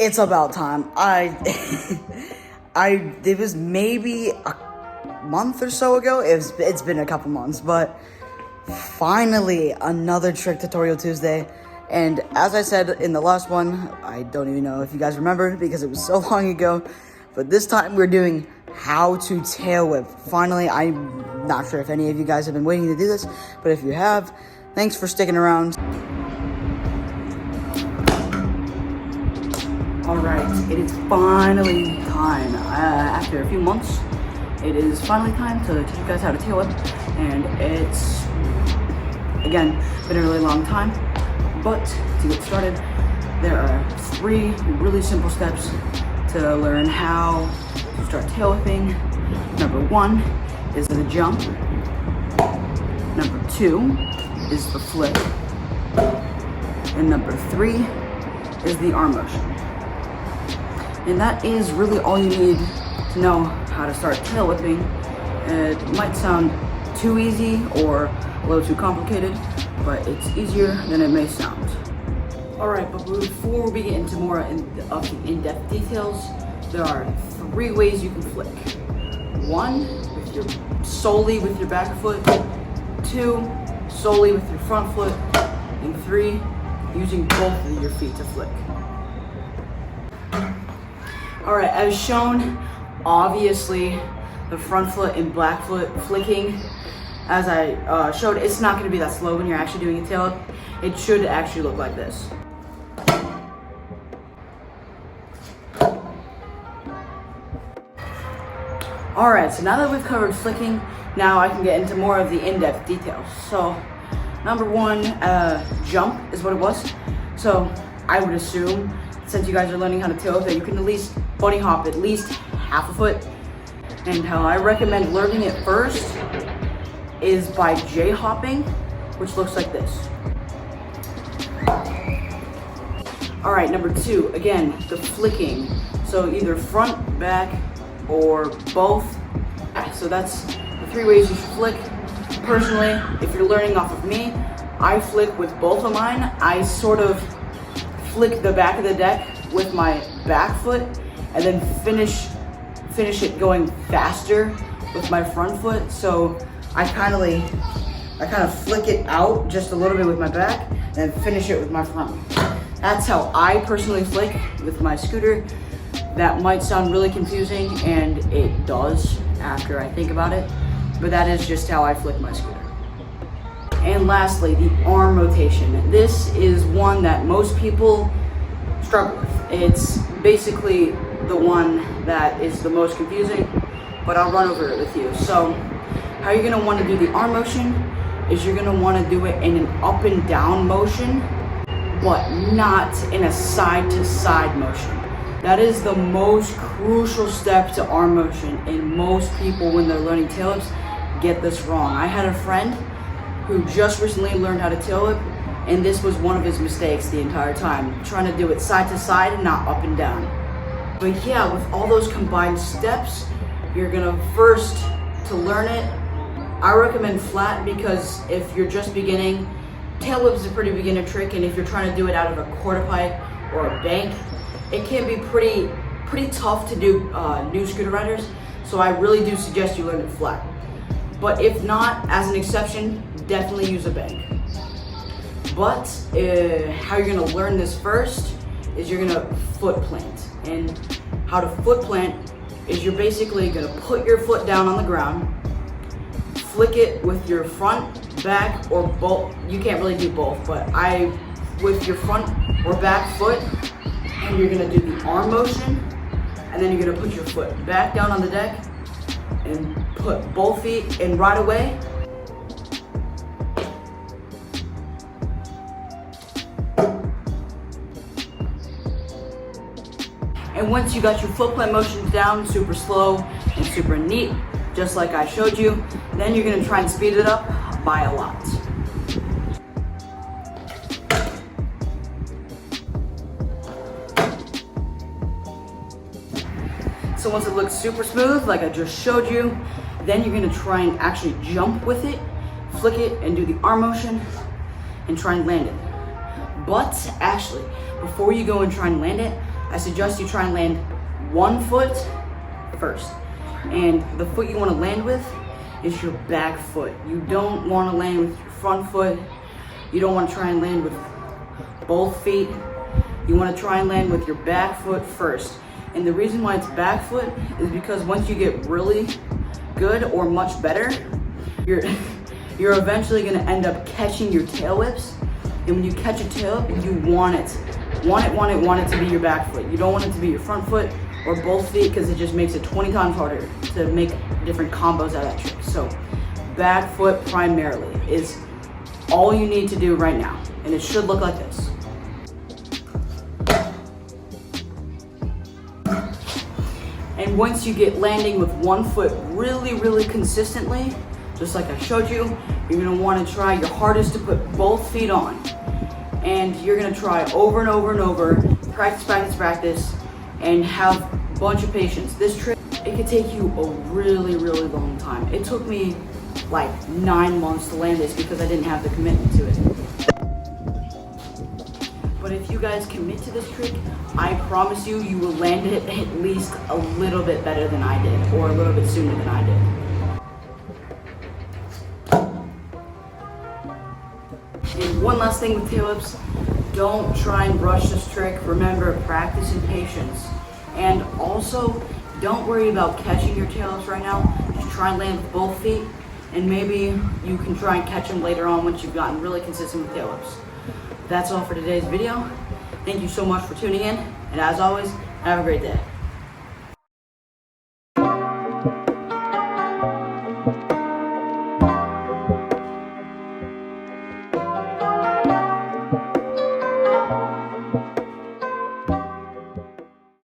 It's about time. It was maybe a month or so ago. It's been a couple months, but finally another trick tutorial Tuesday. And as I said in the last one, I don't even know if you guys remember because it was so long ago, but this time we're doing how to tail whip. Finally, I'm not sure if any of you guys have been waiting to do this, but if you have, thanks for sticking around. Alright, it is finally time. After a few months, it is finally time to teach you guys how to tail whip. And it's, again, been a really long time. But to get started, there are 3 really simple steps to learn how to start tail whipping. Number 1 is the jump. Number 2 is the flip. And number 3 is the arm motion. And that is really all you need to know how to start tail whipping. It might sound too easy or a little too complicated, but it's easier than it may sound. Alright, but before we get into more of the in-depth details, there are 3 ways you can flick. 1, solely with your back foot. 2, solely with your front foot. And 3, using both of your feet to flick. Alright, as shown, obviously the front foot and back foot flicking, as I showed, it's not going to be that slow when you're actually doing a tail whip. It should actually look like this. Alright, so now that we've covered flicking, now I can get into more of the in-depth details. So, number 1, jump is what it was. So, I would assume, since you guys are learning how to tail whip, that you can at least bunny hop at least half a foot. And how I recommend learning it first is by J-hopping, which looks like this. Alright, number 2, again, the flicking. So either front, back, or both. So that's the 3 ways you should flick. Personally, if you're learning off of me, I flick with both of mine. I sort of flick the back of the deck with my back foot and then finish it going faster with my front foot. So I kind of flick it out just a little bit with my back and then finish it with my front. That's how I personally flick with my scooter. That might sound really confusing, and it does after I think about it, but that is just how I flick my scooter. And lastly, the arm rotation. This is one that most people struggle with. It's basically the one that is the most confusing, but I'll run over it with you. So, how you're gonna wanna do the arm motion is you're gonna wanna do it in an up and down motion, but not in a side to side motion. That is the most crucial step to arm motion, and most people when they're learning tail whips get this wrong. I had a friend who just recently learned how to tail whip, and this was one of his mistakes the entire time, trying to do it side to side and not up and down. But yeah, with all those combined steps, you're gonna first, to learn it, I recommend flat, because if you're just beginning, tail whip is a pretty beginner trick, and if you're trying to do it out of a quarter pipe or a bank, it can be pretty tough to do new scooter riders, so I really do suggest you learn it flat. But if not, as an exception, definitely use a bank. But how you're gonna learn this first is you're gonna foot plant. And how to foot plant is you're basically gonna put your foot down on the ground, flick it with your front, back, or both. You can't really do both, but with your front or back foot, and you're gonna do the arm motion, and then you're gonna put your foot back down on the deck and put both feet in right away. And once you got your foot plant motions down, super slow and super neat, just like I showed you, then you're gonna try and speed it up by a lot. So once it looks super smooth, like I just showed you, then you're gonna try and actually jump with it, flick it, and do the arm motion, and try and land it. But actually, before you go and try and land it, I suggest you try and land one foot first. And the foot you want to land with is your back foot. You don't want to land with your front foot. You don't want to try and land with both feet. You want to try and land with your back foot first. And the reason why it's back foot is because once you get really good or much better, you're eventually going to end up catching your tail whips. And when you catch a tail whip, you want it to be your back foot. You don't want it to be your front foot or both feet, because it just makes it 20 times harder to make different combos out of that trick. So back foot primarily is all you need to do right now. And it should look like this. And once you get landing with one foot really consistently, just like I showed you, you're gonna wanna try your hardest to put both feet on. And you're gonna try over and over, practice, and have a bunch of patience. This trick, it could take you a really long time. It took me like 9 months to land this because I didn't have the commitment to it. But if you guys commit to this trick, I promise you, you will land it at least a little bit better than I did, or a little bit sooner than I did. And one last thing with tail whips, don't try and rush this trick. Remember, practice and patience. And also, don't worry about catching your tail whips right now. Just try and land with both feet, and maybe you can try and catch them later on once you've gotten really consistent with tail whips. That's all for today's video. Thank you so much for tuning in, and as always, have a great day.